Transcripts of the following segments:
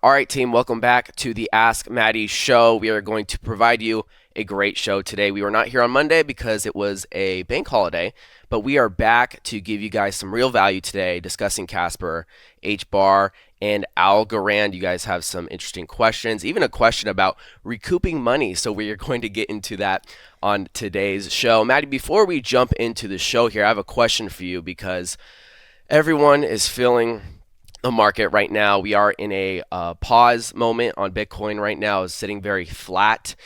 All right, team, welcome back to the Ask Maddie show. We are going to provide you a great show today. We were not here on Monday because it was a bank holiday, but we are back to give you guys some real value today discussing Casper, HBAR, and Algorand. You guys have some interesting questions, even a question about recouping money. So we are going to get into that on today's show. Maddie, before we jump into the show here, I have a question for you because everyone is feeling the market right now. We are in a pause moment on Bitcoin right now. It's sitting very flat.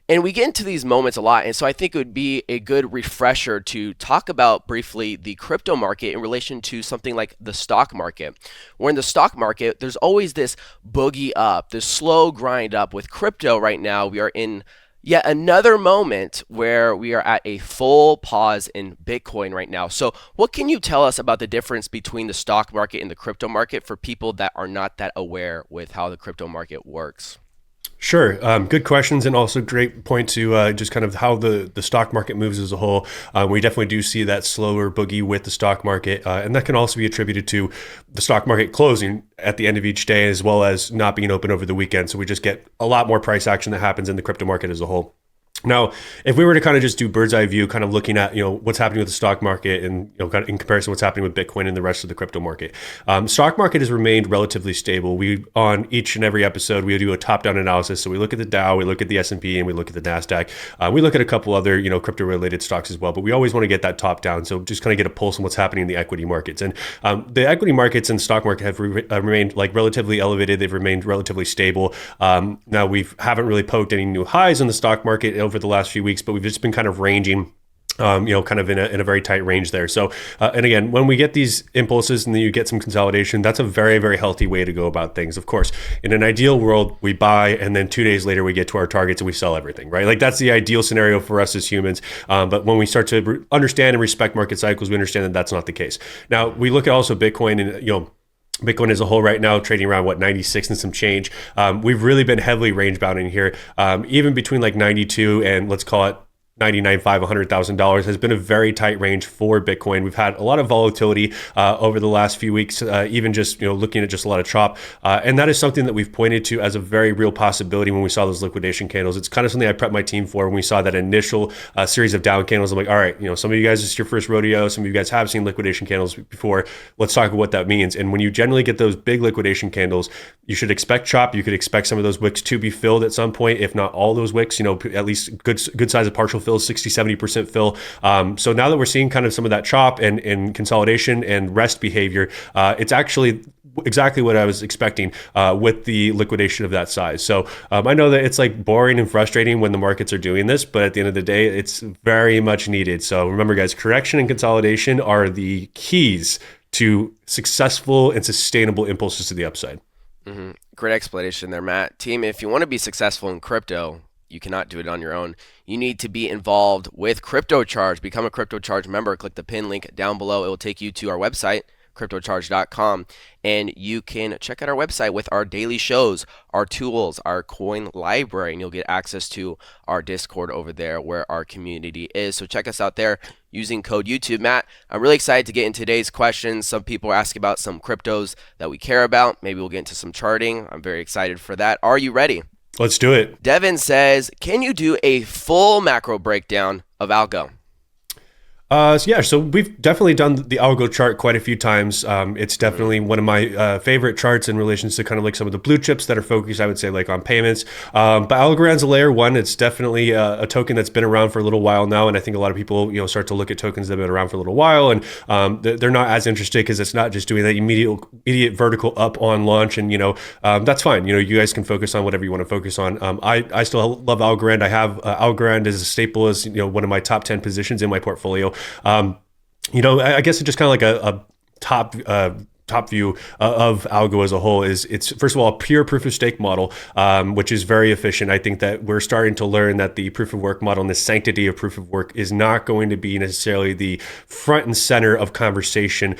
And we get into these moments a lot. And so I think it would be a good refresher to talk about briefly the crypto market in relation to something like the stock market. Where in the stock market, there's always this boogie up, this slow grind up. With crypto right now, we are in yet another moment where we are at a full pause in Bitcoin right now. So what can you tell us about the difference between the stock market and the crypto market for people that are not that aware with how the crypto market works? Sure. Good questions, and also great point to just kind of how the stock market moves as a whole. We definitely do see that slower boogie with the stock market, and that can also be attributed to the stock market closing at the end of each day, as well as not being open over the weekend. So we just get a lot more price action that happens in the crypto market as a whole. Now, if we were to kind of just do bird's eye view, kind of looking at what's happening with the stock market and kind of in comparison to what's happening with Bitcoin and the rest of the crypto market, stock market has remained relatively stable. We on each and every episode we do a top-down analysis. So we look at the Dow, we look at the S&P, and we look at the Nasdaq. We look at a couple other crypto-related stocks as well, but we always want to get that top-down. So just kind of get a pulse on what's happening in the equity markets. And the equity markets and stock market have remained like relatively elevated. They've remained relatively stable. Now we haven't really poked any new highs in the stock market over the last few weeks, but we've just been kind of ranging kind of in a very tight range there. So, and again, when we get these impulses and then you get some consolidation, that's a very, very healthy way to go about things. Of course, in an ideal world, we buy and then 2 days later we get to our targets and we sell everything, right? Like that's the ideal scenario for us as humans. But when we start to understand and respect market cycles, we understand that that's not the case. Now, we look at also Bitcoin and, Bitcoin as a whole right now trading around 96 and some change. We've really been heavily range bounding here, even between like 92 and let's call it 99.5, $100,000 has been a very tight range for Bitcoin. We've had a lot of volatility over the last few weeks, even just looking at just a lot of chop, and that is something that we've pointed to as a very real possibility when we saw those liquidation candles. It's kind of something I prepped my team for when we saw that initial series of down candles. I'm like, all right, some of you guys, this is your first rodeo. Some of you guys have seen liquidation candles before. Let's talk about what that means. And when you generally get those big liquidation candles, you should expect chop. You could expect some of those wicks to be filled at some point, if not all those wicks. At least good size of partial fill, 60-70% fill. So now that we're seeing kind of some of that chop and consolidation and rest behavior, it's actually exactly what I was expecting with the liquidation of that size. So I know that it's like boring and frustrating when the markets are doing this, but at the end of the day, it's very much needed. So remember, guys, correction and consolidation are the keys to successful and sustainable impulses to the upside. Mm-hmm. Great explanation there, Matt. Team, if you want to be successful in crypto, you cannot do it on your own. You need to be involved with CryptoCharge. Become a CryptoCharge member. Click the pin link down below. It will take you to our website, cryptocharge.com, and you can check out our website with our daily shows, our tools, our coin library, and you'll get access to our Discord over there where our community is. So check us out there using code YouTube. Matt, I'm really excited to get into today's questions. Some people are asking about some cryptos that we care about. Maybe we'll get into some charting. I'm very excited for that. Are you ready? Let's do it. Devin says, can you do a full macro breakdown of ALGO? So we've definitely done the ALGO chart quite a few times. It's definitely one of my favorite charts in relation to kind of like some of the blue chips that are focused, I would say, like on payments. But Algorand's a layer one. It's definitely a token that's been around for a little while now, and I think a lot of people start to look at tokens that have been around for a little while, and they're not as interested because it's not just doing that immediate vertical up on launch, and that's fine. You guys can focus on whatever you want to focus on. I still love Algorand. I have Algorand as a staple, as one of my top 10 positions in my portfolio. I guess it's just kind of like a top view of ALGO as a whole is it's first of all a pure proof of stake model, which is very efficient. I think that we're starting to learn that the proof of work model and the sanctity of proof of work is not going to be necessarily the front and center of conversation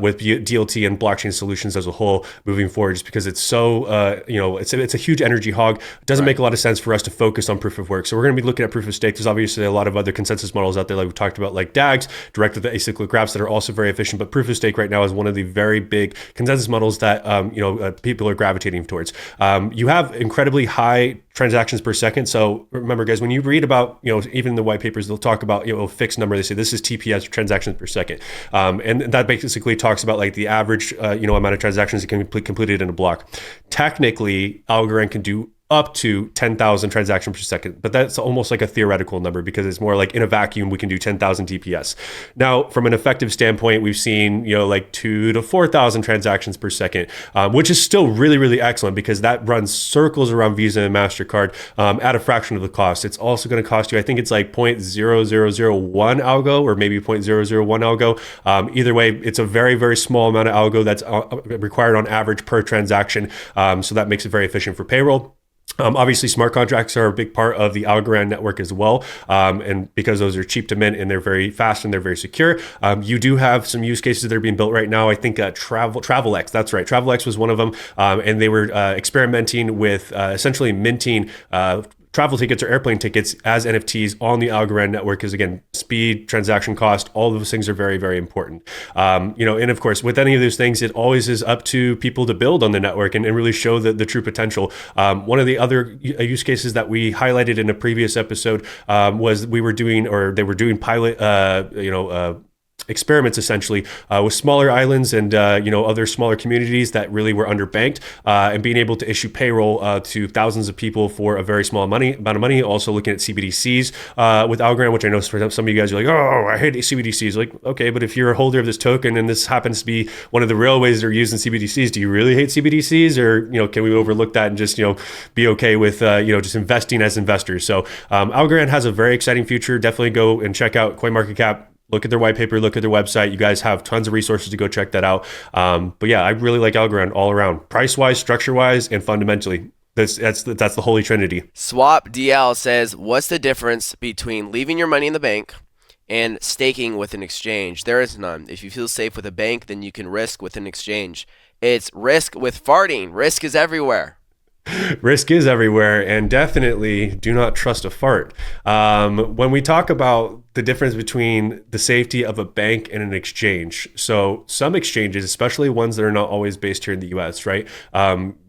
with DLT and blockchain solutions as a whole moving forward, just because it's so it's a huge energy hog. It doesn't make a lot of sense for us to focus on proof of work. So we're going to be looking at proof of stake. There's obviously a lot of other consensus models out there, like we talked about, like DAGs, direct with the acyclic graphs, that are also very efficient. But proof of stake right now is one of the very big consensus models that people are gravitating towards. You have incredibly high transactions per second. So remember, guys, when you read about, even in the white papers, they'll talk about, a fixed number. They say this is TPS, transactions per second. And that basically talks about like the average, amount of transactions that can be completed in a block. Technically, Algorand can do up to 10,000 transactions per second, but that's almost like a theoretical number because it's more like in a vacuum, we can do 10,000 TPS. Now, from an effective standpoint, we've seen, like 2,000 to 4,000 transactions per second, which is still really, really excellent because that runs circles around Visa and MasterCard at a fraction of the cost. It's also going to cost you, I think it's like 0.0001 algo or maybe 0.001 algo. Either way, it's a very, very small amount of algo that's required on average per transaction. So that makes it very efficient for payroll. Obviously, smart contracts are a big part of the Algorand network as well. And because those are cheap to mint and they're very fast and they're very secure, you do have some use cases that are being built right now. I think TravelX, that's right. TravelX was one of them. And they were experimenting with essentially minting travel tickets or airplane tickets as NFTs on the Algorand network, because again, speed, transaction cost, all of those things are very, very important. And of course, with any of those things, it always is up to people to build on the network and really show the true potential. One of the other use cases that we highlighted in a previous episode was they were doing pilot, experiments essentially with smaller islands and other smaller communities that really were underbanked, and being able to issue payroll to thousands of people for a very small amount of money. Also looking at CBDCs with Algorand, which I know for some of you guys are like, oh, I hate CBDCs. Like, okay, but if you're a holder of this token and this happens to be one of the railways that are used in CBDCs, do you really hate CBDCs, or can we overlook that and just be okay with just investing as investors? So Algorand has a very exciting future. Definitely go and check out CoinMarketCap. Look at their white paper, look at their website. You guys have tons of resources to go check that out. But yeah, I really like Algorand all around, price-wise, structure-wise, and fundamentally. That's the holy trinity. Swap DL says, what's the difference between leaving your money in the bank and staking with an exchange? There is none. If you feel safe with a bank, then you can risk with an exchange. It's risk with farting. Risk is everywhere. Risk is everywhere, and definitely do not trust a fart. When we talk about the difference between the safety of a bank and an exchange, so some exchanges, especially ones that are not always based here in the US, right?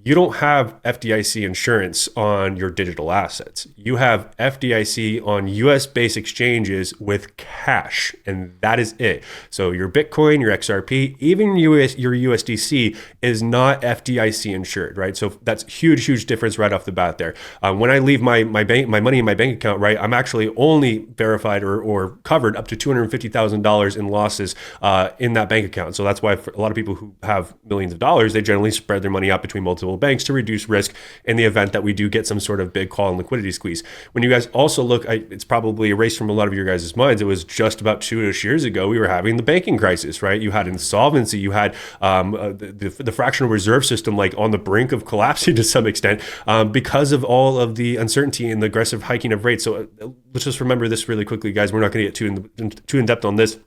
You don't have FDIC insurance on your digital assets. You have FDIC on US-based exchanges with cash, and that is it. So your Bitcoin, your XRP, even your USDC is not FDIC insured, right? So that's huge difference right off the bat there. When I leave my money in my bank account, right, I'm actually only verified or covered up to $250,000 in losses in that bank account. So that's why for a lot of people who have millions of dollars, they generally spread their money out between multiple banks to reduce risk in the event that we do get some sort of big call and liquidity squeeze. When you guys also look, it's probably erased from a lot of your guys' minds. It was just about 2-ish years ago, we were having the banking crisis, right? You had insolvency, you had the fractional reserve system like on the brink of collapsing to some extent because of all of the uncertainty and the aggressive hiking of rates. So let's just remember this really quickly, guys. We're not going to get too in depth on this.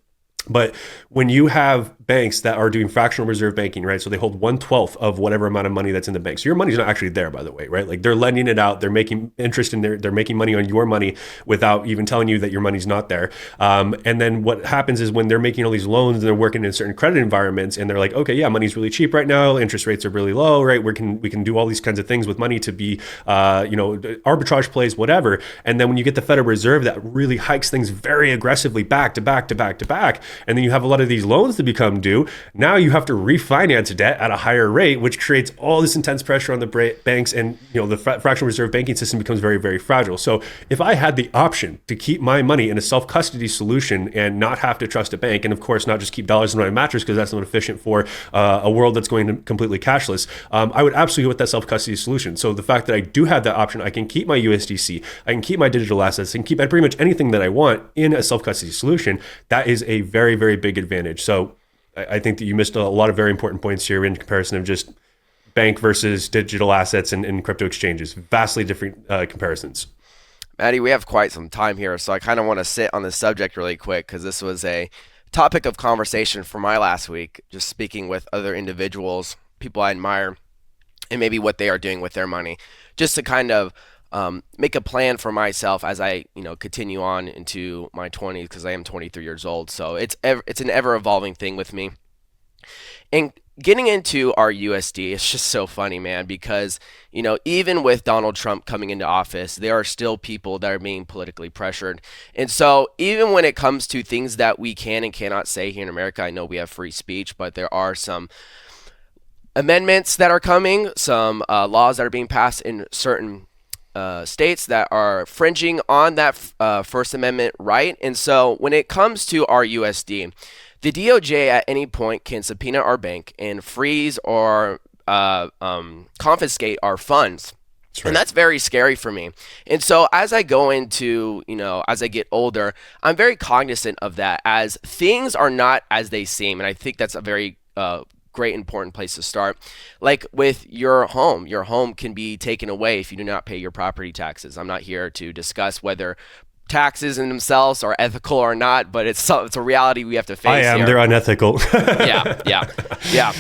But when you have banks that are doing fractional reserve banking, right? So they hold 1/12 of whatever amount of money that's in the bank. So your money's not actually there, by the way, right? Like they're lending it out, they're making interest in they're making money on your money without even telling you that your money's not there. And then what happens is when they're making all these loans and they're working in certain credit environments and they're like, okay, yeah, money's really cheap right now, interest rates are really low, right? We can do all these kinds of things with money to be, arbitrage plays, whatever. And then when you get the Federal Reserve that really hikes things very aggressively back to back to back to back, and then you have a lot of these loans to become due. Now you have to refinance debt at a higher rate, which creates all this intense pressure on the banks, and the fractional reserve banking system becomes very, very fragile. So if I had the option to keep my money in a self-custody solution and not have to trust a bank, and of course not just keep dollars in my mattress because that's not efficient for a world that's going to completely cashless, I would absolutely go with that self-custody solution. So the fact that I do have that option, I can keep my USDC, I can keep my digital assets, I can keep pretty much anything that I want in a self-custody solution. That is a very, very big advantage. So I think that you missed a lot of very important points here in comparison of just bank versus digital assets and crypto exchanges. Vastly different comparisons. Maddie, we have quite some time here, so I kind of want to sit on this subject really quick because this was a topic of conversation for my last week, just speaking with other individuals, people I admire, and maybe what they are doing with their money, just to kind of make a plan for myself as I, continue on into my 20s, because I am 23 years old. So it's an ever evolving thing with me. And getting into our USD, it's just so funny, man, because, even with Donald Trump coming into office, there are still people that are being politically pressured. And so, even when it comes to things that we can and cannot say here in America, I know we have free speech, but there are some amendments that are coming, some laws that are being passed in certain states that are fringing on that First Amendment right. And so when it comes to our USD, the DOJ at any point can subpoena our bank and freeze or confiscate our funds. That's And right. that's very scary for me. And so as I go into, as I get older, I'm very cognizant of that as things are not as they seem. And I think that's a very great important place to start. Like with your home can be taken away if you do not pay your property taxes. I'm not here to discuss whether taxes in themselves are ethical or not, but it's a reality we have to I face am. here. They're unethical. Yeah, yeah, yeah.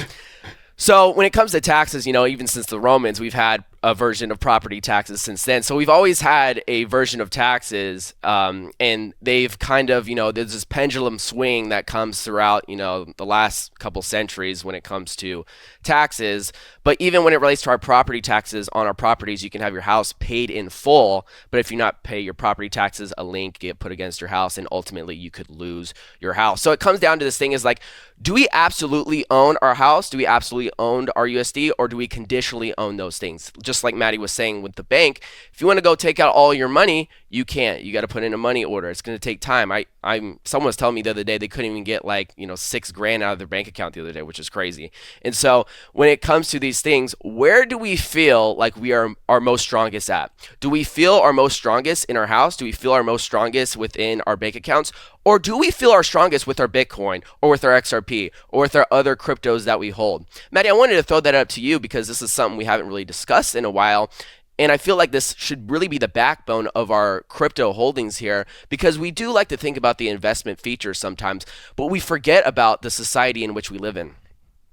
So when it comes to taxes, even since the Romans, we've had a version of property taxes since then. So we've always had a version of taxes, and they've kind of, there's this pendulum swing that comes throughout, the last couple centuries when it comes to taxes. But even when it relates to our property taxes on our properties, you can have your house paid in full, but if you not pay your property taxes, a lien get put against your house, and ultimately you could lose your house. So it comes down to this thing is like, do we absolutely own our house? Do we absolutely own our USD, or do we conditionally own those things? Just like Maddie was saying with the bank, if you want to go take out all your money, you can't. You got to put in a money order. It's going to take time. Someone was telling me the other day they couldn't even get like $6,000 out of their bank account the other day, which is crazy. And so when it comes to these things, where do we feel like we are our most strongest at? Do we feel our most strongest in our house? Do we feel our most strongest within our bank accounts? Or do we feel our strongest with our Bitcoin or with our XRP or with our other cryptos that we hold? Maddie, I wanted to throw that up to you because this is something we haven't really discussed in a while. And I feel like this should really be the backbone of our crypto holdings here because we do like to think about the investment features sometimes, but we forget about the society in which we live in.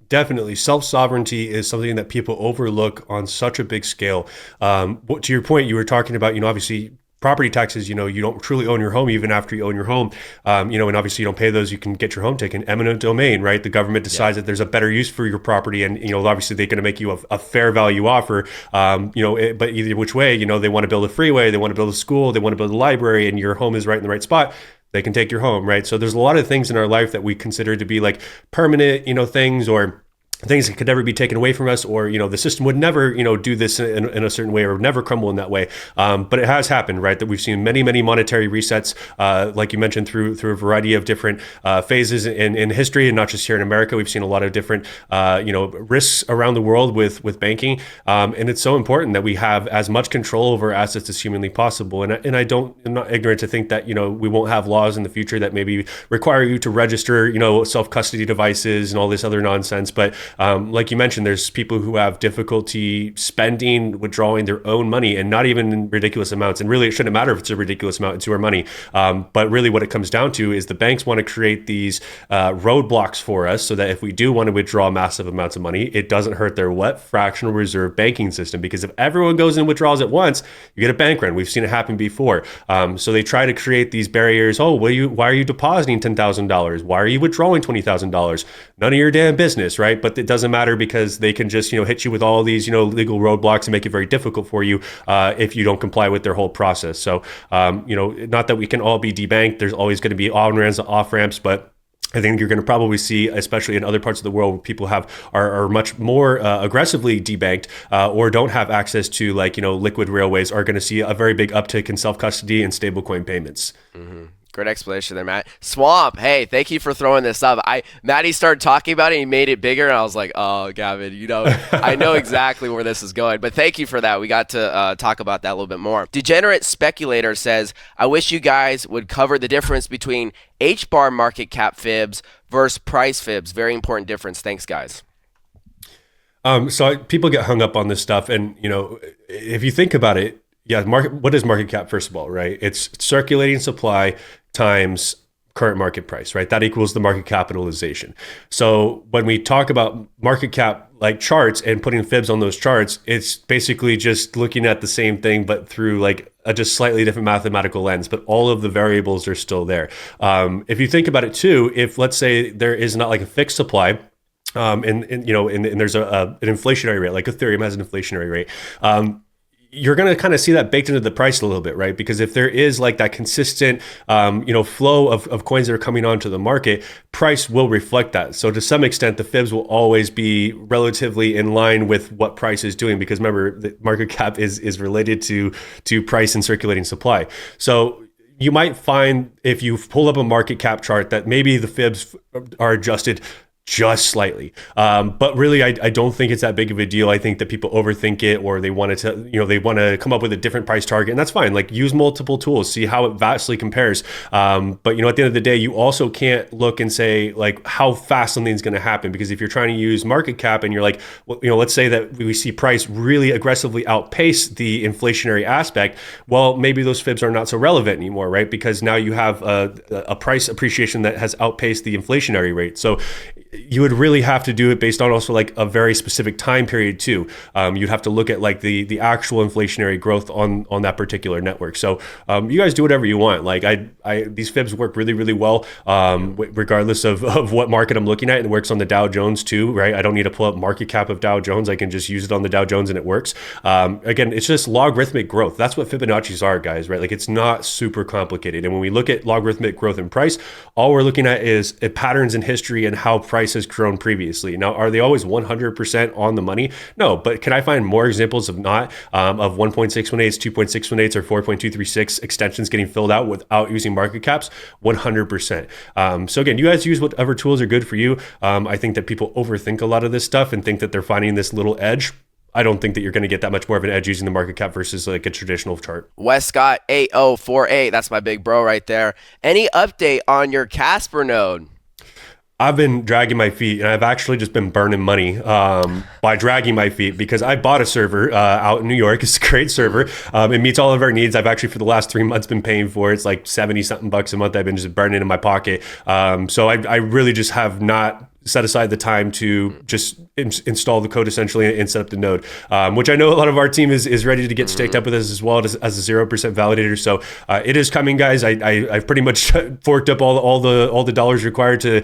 Definitely. Self-sovereignty is something that people overlook on such a big scale. To your point, you were talking about, obviously property taxes, you don't truly own your home even after you own your home. And obviously you don't pay those, you can get your home taken. Eminent domain, right? The government decides that there's a better use for your property and, obviously they're going to make you a fair value offer. But either which way, they want to build a freeway, they want to build a school, they want to build a library and your home is right in the right spot. They can take your home, right? So there's a lot of things in our life that we consider to be like permanent, things or things that could never be taken away from us, or the system would never do this in a certain way or never crumble in that way. But it has happened, right? That we've seen many monetary resets, like you mentioned, through a variety of different phases in history, and not just here in America. We've seen a lot of different risks around the world with banking, and it's so important that we have as much control over assets as humanly possible. And I'm not ignorant to think that we won't have laws in the future that maybe require you to register self custody devices and all this other nonsense, but like you mentioned, there's people who have difficulty withdrawing their own money, and not even in ridiculous amounts. And really, it shouldn't matter if it's a ridiculous amount, it's your money. But really what it comes down to is the banks want to create these roadblocks for us so that if we do want to withdraw massive amounts of money, it doesn't hurt their fractional reserve banking system. Because if everyone goes and withdraws at once, you get a bank run. We've seen it happen before. So they try to create these barriers. Oh, why are you depositing $10,000? Why are you withdrawing $20,000? None of your damn business, right? But it doesn't matter because they can just hit you with all these legal roadblocks and make it very difficult for you if you don't comply with their whole process. So not that we can all be debanked. There's always going to be on ramps, off ramps, but I think you're going to probably see, especially in other parts of the world, where people are much more aggressively debanked or don't have access to liquid railways, are going to see a very big uptick in self custody and stablecoin payments. Mm-hmm. Great explanation there, Matt. Swamp, hey, thank you for throwing this up. Maddie started talking about it, and he made it bigger, and I was like, oh, Gavin, I know exactly where this is going. But thank you for that. We got to talk about that a little bit more. Degenerate Speculator says, I wish you guys would cover the difference between H-bar market cap fibs versus price fibs. Very important difference. Thanks, guys. So people get hung up on this stuff, and if you think about it, yeah, what is market cap, first of all, right? It's circulating supply times current market price, right? That equals the market capitalization. So when we talk about market cap like charts and putting fibs on those charts, it's basically just looking at the same thing, but through a just slightly different mathematical lens, but all of the variables are still there. If you think about it too, if let's say there is not a fixed supply, and there's an inflationary rate, like Ethereum has an inflationary rate. You're going to kind of see that baked into the price a little bit, right? Because if there is like that consistent, flow of coins that are coming onto the market, price will reflect that. So to some extent, the fibs will always be relatively in line with what price is doing, because remember, the market cap is related to price and circulating supply. So you might find if you pull up a market cap chart that maybe the fibs are adjusted just slightly. But really, I don't think it's that big of a deal. I think that people overthink it, or they want to come up with a different price target, and that's fine. Like, use multiple tools, see how it vastly compares. But at the end of the day, you also can't look and say like how fast something's going to happen, because if you're trying to use market cap and you're like, well, let's say that we see price really aggressively outpace the inflationary aspect, well, maybe those fibs are not so relevant anymore, right? Because now you have a price appreciation that has outpaced the inflationary rate. So you would really have to do it based on also like a very specific time period too. You'd have to look at like the actual inflationary growth on that particular network. So you guys do whatever you want. Like these fibs work really, really well, regardless of what market I'm looking at. It works on the Dow Jones too, right? I don't need to pull up market cap of Dow Jones. I can just use it on the Dow Jones and it works. Again, it's just logarithmic growth. That's what Fibonacci's are, guys, right? Like, it's not super complicated. And when we look at logarithmic growth in price, all we're looking at is patterns in history and how price has grown previously. Now, are they always 100% on the money? No, but can I find more examples of not, of 1.618s, 2.618s, or 4.236 extensions getting filled out without using market caps? 100%. So again, you guys use whatever tools are good for you. I think that people overthink a lot of this stuff and think that they're finding this little edge. I don't think that you're going to get that much more of an edge using the market cap versus like a traditional chart. Westcott 8048, that's my big bro right there. Any update on your Casper node? I've been dragging my feet, and I've actually just been burning money by dragging my feet, because I bought a server out in New York. It's a great server. It meets all of our needs. I've actually, for the last 3 months, been paying for it. It's like 70 something bucks a month. I've been just burning in my pocket. So I really just have not set aside the time to just install the code essentially and set up the node, which I know a lot of our team is ready to get staked up with us as well as a 0% validator. So it is coming, guys. I've pretty much forked up all the dollars required to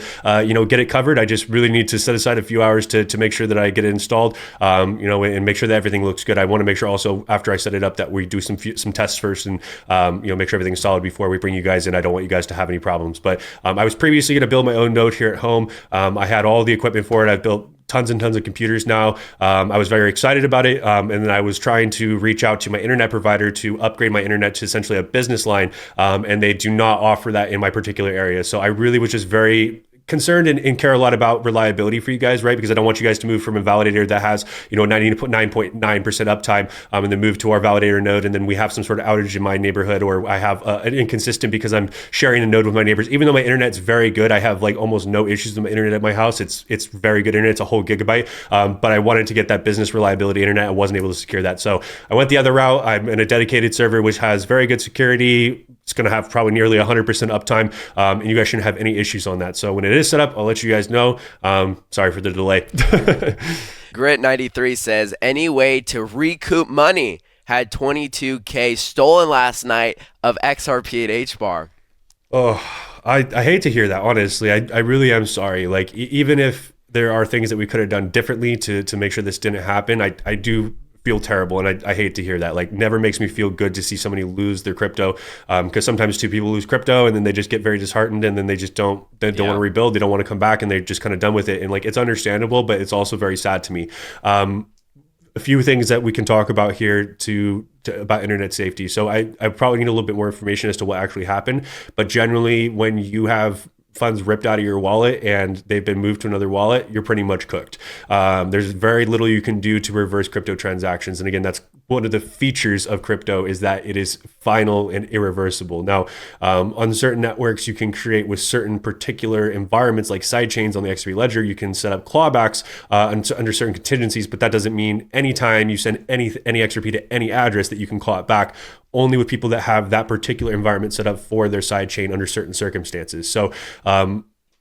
get it covered. I just really need to set aside a few hours to make sure that I get it installed, and make sure that everything looks good. I want to make sure also, after I set it up, that we do some tests first and make sure everything's solid before we bring you guys in. I don't want you guys to have any problems. But I was previously going to build my own node here at home. I had all the equipment for it. I've built tons and tons of computers now. I was very excited about it. And then I was trying to reach out to my internet provider to upgrade my internet to essentially a business line. And they do not offer that in my particular area. So I really was just very concerned and care a lot about reliability for you guys, right? Because I don't want you guys to move from a validator that has 99.9% uptime, and then move to our validator node, and then we have some sort of outage in my neighborhood, or I have an inconsistent because I'm sharing a node with my neighbors. Even though my internet's very good, I have like almost no issues with my internet at my house. It's very good internet. It's a whole gigabyte. But I wanted to get that business reliability internet. I wasn't able to secure that, so I went the other route. I'm in a dedicated server which has very good security. It's going to have probably nearly 100% uptime, and you guys shouldn't have any issues on that. So when it is set up, I'll let you guys know. Sorry for the delay. Grit93 says, any way to recoup money? Had 22K stolen last night of XRP at HBAR. Oh, I hate to hear that, honestly. I really am sorry. Like, even if there are things that we could have done differently to make sure this didn't happen, I do feel terrible, and I hate to hear that. Like, never makes me feel good to see somebody lose their crypto, because sometimes two people lose crypto and then they just get very disheartened, and then they don't want to rebuild, they don't want to come back, and they're just kind of done with it. And like, it's understandable, but it's also very sad to me. A few things that we can talk about here about internet safety. So I probably need a little bit more information as to what actually happened, but generally, when you have funds ripped out of your wallet and they've been moved to another wallet, you're pretty much cooked. There's very little you can do to reverse crypto transactions. And again, that's one of the features of crypto, is that it is final and irreversible. Now, on certain networks, you can create with certain particular environments like sidechains on the XRP ledger, you can set up clawbacks under certain contingencies, but that doesn't mean anytime you send any XRP to any address that you can claw it back. Only with people that have that particular environment set up for their sidechain under certain circumstances. So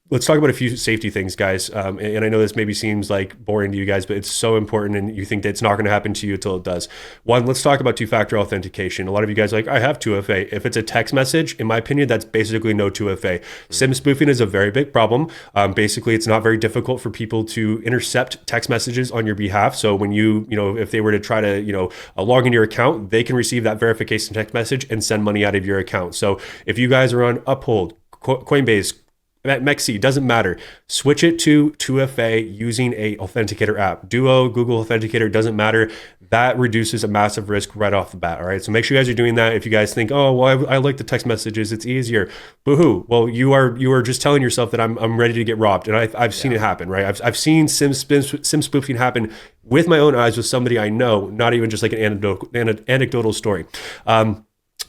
let's talk about a few safety things, guys. And I know this maybe seems like boring to you guys, but it's so important, and you think that it's not going to happen to you until it does. One, let's talk about two-factor authentication. A lot of you guys are like, I have 2FA. If it's a text message, in my opinion, that's basically no 2FA. SIM spoofing is a very big problem. Basically, it's not very difficult for people to intercept text messages on your behalf. So when if they were to try to, log into your account, they can receive that verification text message and send money out of your account. So if you guys are on Uphold, Coinbase, Mexi, doesn't matter. Switch it to 2FA using a authenticator app. Duo, Google Authenticator, doesn't matter. That reduces a massive risk right off the bat. All right. So make sure you guys are doing that. If you guys think, oh, well, I like the text messages, it's easier. Boo-hoo. Well, you are just telling yourself that I'm ready to get robbed. And I've seen it happen, right? I've seen SIM spoofing happen with my own eyes with somebody I know, not even just like an anecdotal story.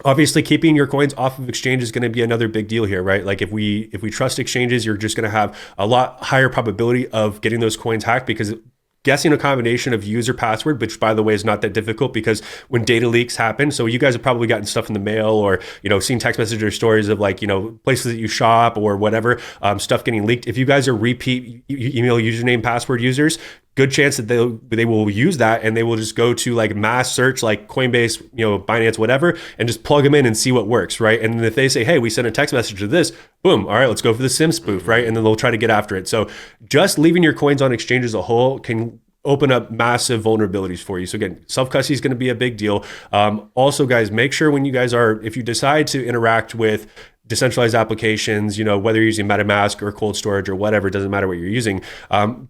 Obviously, keeping your coins off of exchange is going to be another big deal here, right? Like if we trust exchanges, you're just going to have a lot higher probability of getting those coins hacked, because guessing a combination of user password, which by the way is not that difficult, because when data leaks happen, so you guys have probably gotten stuff in the mail, or seen text messages or stories of like places that you shop or whatever, stuff getting leaked. If you guys are repeat email username password users, good chance that they will use that, and they will just go to like mass search like Coinbase, Binance, whatever, and just plug them in and see what works, right? And then if they say, hey, we sent a text message to this, boom, all right, let's go for the SIM spoof, right? And then they'll try to get after it. So just leaving your coins on exchange as a whole can open up massive vulnerabilities for you. So again, self-custody is going to be a big deal. Also, guys, make sure when if you decide to interact with decentralized applications, whether you're using MetaMask or cold storage or whatever, it doesn't matter what you're using.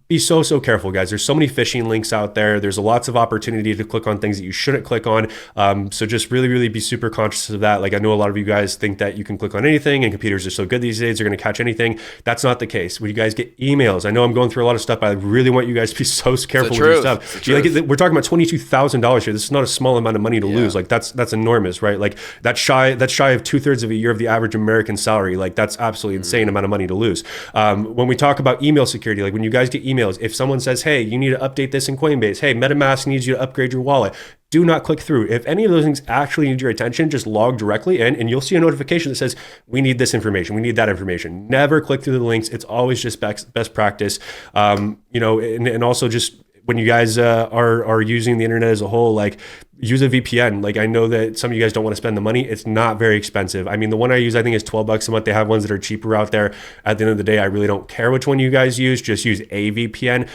Be so careful, guys. There's so many phishing links out there. There's lots of opportunity to click on things that you shouldn't click on. So just really be super conscious of that. Like I know a lot of you guys think that you can click on anything and computers are so good these days, they're going to catch anything. That's not the case. When you guys get emails, I know I'm going through a lot of stuff, but I really want you guys to be so careful with your stuff. We're talking about $22,000 here. This is not a small amount of money to lose. Like that's enormous, right? Like that's shy of 2/3 of a year of the average American salary. Like that's absolutely insane amount of money to lose. When we talk about email security, like when you guys get emails, if someone says, hey, you need to update this in Coinbase, hey, MetaMask needs you to upgrade your wallet, do not click through. If any of those things actually need your attention, just log directly in and you'll see a notification that says, we need this information, we need that information. Never click through the links. It's always just best practice. And also just when you guys are using the internet as a whole, like use a VPN. Like I know that some of you guys don't want to spend the money. It's not very expensive. I mean, the one I use, I think is $12 a month. They have ones that are cheaper out there. At the end of the day, I really don't care which one you guys use. Just use a VPN.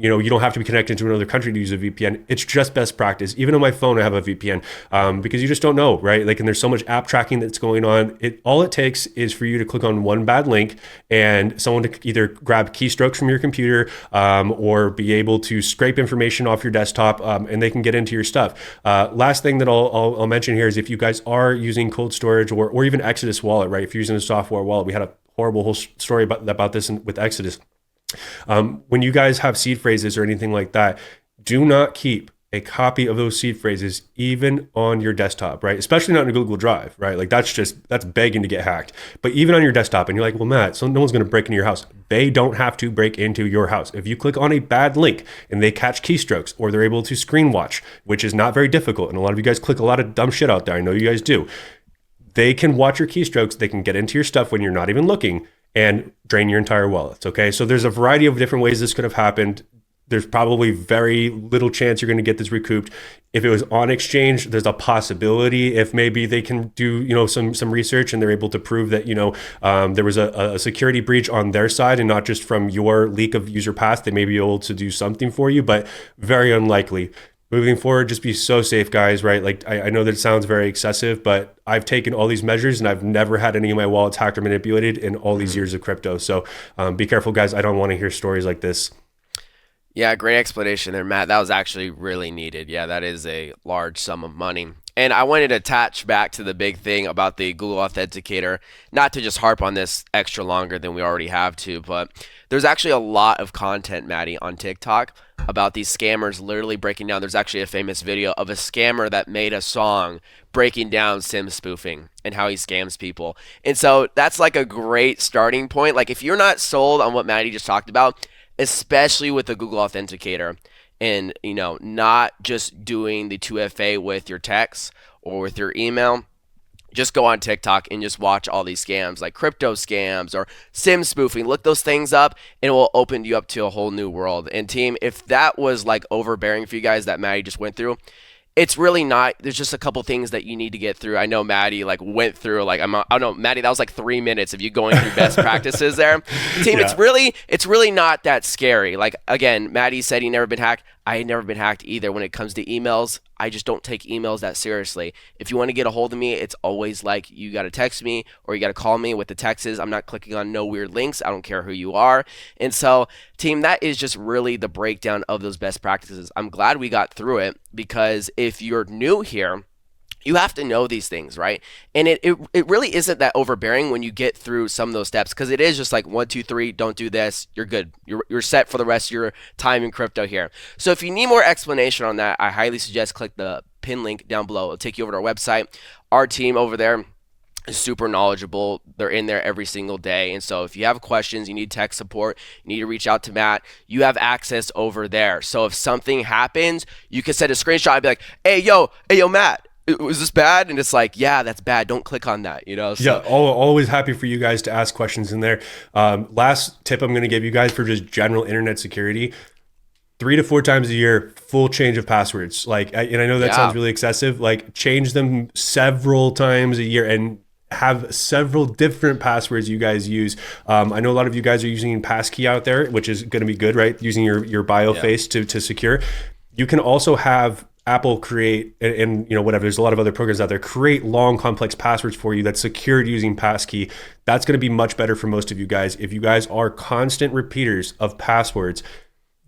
You don't have to be connected to another country to use a VPN. It's just best practice. Even on my phone, I have a VPN because you just don't know, right? Like, and there's so much app tracking that's going on. All it takes is for you to click on one bad link and someone to either grab keystrokes from your computer or be able to scrape information off your desktop and they can get into your stuff. Last thing that I'll mention here is if you guys are using cold storage or even Exodus wallet, right? If you're using a software wallet, we had a horrible whole story about this with Exodus. When you guys have seed phrases or anything like that, do not keep a copy of those seed phrases even on your desktop, right? Especially not in a Google Drive, right? Like that's begging to get hacked. But even on your desktop, and you're like, well, Matt, so no one's going to break into your house. They don't have to break into your house. If you click on a bad link and they catch keystrokes or they're able to screen watch, which is not very difficult, and a lot of you guys click a lot of dumb shit out there. I know you guys do. They can watch your keystrokes. They can get into your stuff when you're not even looking and drain your entire wallet. Okay. So there's a variety of different ways this could have happened. There's probably very little chance you're going to get this recouped. If it was on exchange, there's a possibility if maybe they can do, some research and they're able to prove that, there was a security breach on their side and not just from your leak of user pass, they may be able to do something for you, but very unlikely. Moving forward, just be so safe, guys, right? Like, I know that it sounds very excessive, but I've taken all these measures and I've never had any of my wallets hacked or manipulated in all these years of crypto. So be careful, guys. I don't want to hear stories like this. Yeah, great explanation there, Matt. That was actually really needed. Yeah, that is a large sum of money. And I wanted to attach back to the big thing about the Google Authenticator, not to just harp on this extra longer than we already have to, but there's actually a lot of content, Maddie, on TikTok about these scammers literally breaking down. There's actually a famous video of a scammer that made a song breaking down SIM spoofing and how he scams people. And so that's like a great starting point. Like if you're not sold on what Maddie just talked about, especially with the Google Authenticator and, not just doing the 2FA with your text or with your email, just go on TikTok and just watch all these scams like crypto scams or sim spoofing. Look those things up and it will open you up to a whole new world. And team, if that was like overbearing for you guys that Maddie just went through, it's really not. There's just a couple things that you need to get through. I know Maddie like went through like I don't know, Maddie, that was like 3 minutes of you going through best practices there. Team, Yeah. it's really not that scary. Like again, Maddie said he never been hacked. I had never been hacked either. When it comes to emails, I just don't take emails that seriously. If you want to get a hold of me, it's always like you got to text me or you got to call me with the texts. I'm not clicking on no weird links. I don't care who you are. And so, team, that is just really the breakdown of those best practices. I'm glad we got through it because if you're new here, you have to know these things, right? And it really isn't that overbearing when you get through some of those steps because it is just like 1, 2, 3, don't do this, you're good. You're set for the rest of your time in crypto here. So if you need more explanation on that, I highly suggest click the pin link down below. It'll take you over to our website. Our team over there is super knowledgeable. They're in there every single day. And so if you have questions, you need tech support, you need to reach out to Matt, you have access over there. So if something happens, you can send a screenshot and be like, hey, yo, Matt, was this bad? And it's like, yeah, that's bad. Don't click on that, you know? So, Yeah, always happy for you guys to ask questions in there. Last tip I'm going to give you guys for just general internet security: 3 to 4 times a year, full change of passwords. Like, and I know that sounds really excessive. Like, change them several times a year and have several different passwords you guys use. I know a lot of you guys are using passkey out there, which is going to be good, right? Using your bio face to secure. You can also have Apple create and you know whatever. There's a lot of other programs out there create long complex passwords for you that's secured using passkey. That's going to be much better for most of you guys. If you guys are constant repeaters of passwords,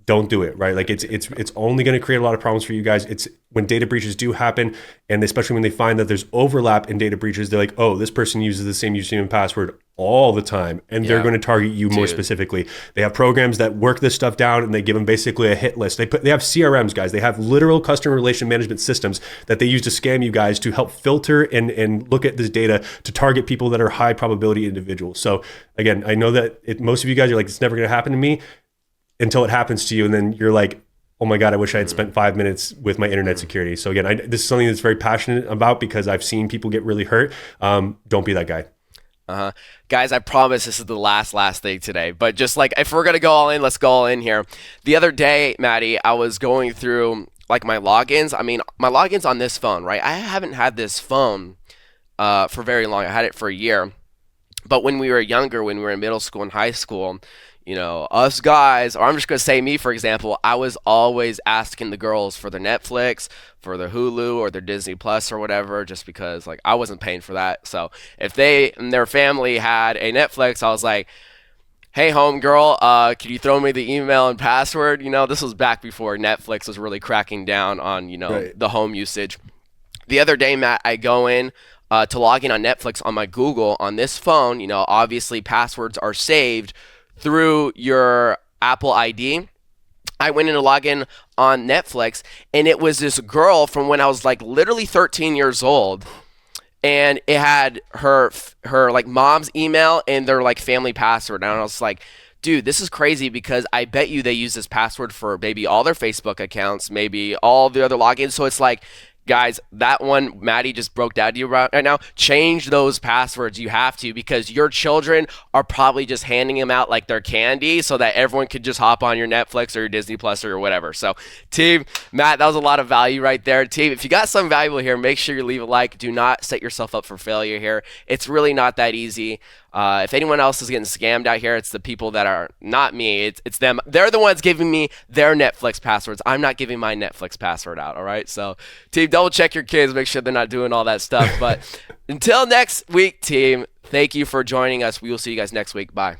don't do it, right? Like it's only going to create a lot of problems for you guys. It's when data breaches do happen, and especially when they find that there's overlap in data breaches, they're like, oh, this person uses the same username and password all the time, and they're going to target you more specifically. They have programs that work this stuff down, and they give them basically a hit list. They have CRMs, guys. They have literal customer relation management systems that they use to scam you guys to help filter and look at this data to target people that are high probability individuals. So again, I know that most of you guys are like, it's never going to happen to me, until it happens to you, and then you're like, oh my God, I wish I had spent 5 minutes with my internet security. So again, this is something that's very passionate about because I've seen people get really hurt. Don't be that guy. Guys, I promise this is the last thing today, but just like if we're gonna go all in, let's go all in here. The other day, Maddie, I was going through like my logins. I mean, my logins on this phone, right? I haven't had this phone for very long. I had it for a year. But when we were younger, when we were in middle school and high school, you know, us guys, or I'm just going to say me, for example, I was always asking the girls for their Netflix, for their Hulu, or their Disney Plus or whatever, just because, like, I wasn't paying for that. So if they and their family had a Netflix, I was like, hey, homegirl, can you throw me the email and password? You know, this was back before Netflix was really cracking down on, you know, the home usage. The other day, Matt, I go in to log in on Netflix on my Google on this phone. You know, obviously passwords are saved through your Apple ID. I went in to log in on Netflix, and it was this girl from when I was like literally 13 years old, and it had her like mom's email and their like family password, and I was like, dude, this is crazy because I bet you they use this password for maybe all their Facebook accounts, maybe all the other logins. So it's like, guys, that one Maddie just broke down to you right now. Change those passwords. You have to, because your children are probably just handing them out like they're candy so that everyone could just hop on your Netflix or your Disney Plus or whatever. So, team, Matt, that was a lot of value right there. Team, if you got something valuable here, make sure you leave a like. Do not set yourself up for failure here. It's really not that easy. If anyone else is getting scammed out here, it's the people that are not me. It's them. They're the ones giving me their Netflix passwords. I'm not giving my Netflix password out, all right? So, team, double check your kids. Make sure they're not doing all that stuff. But until next week, team, thank you for joining us. We will see you guys next week. Bye.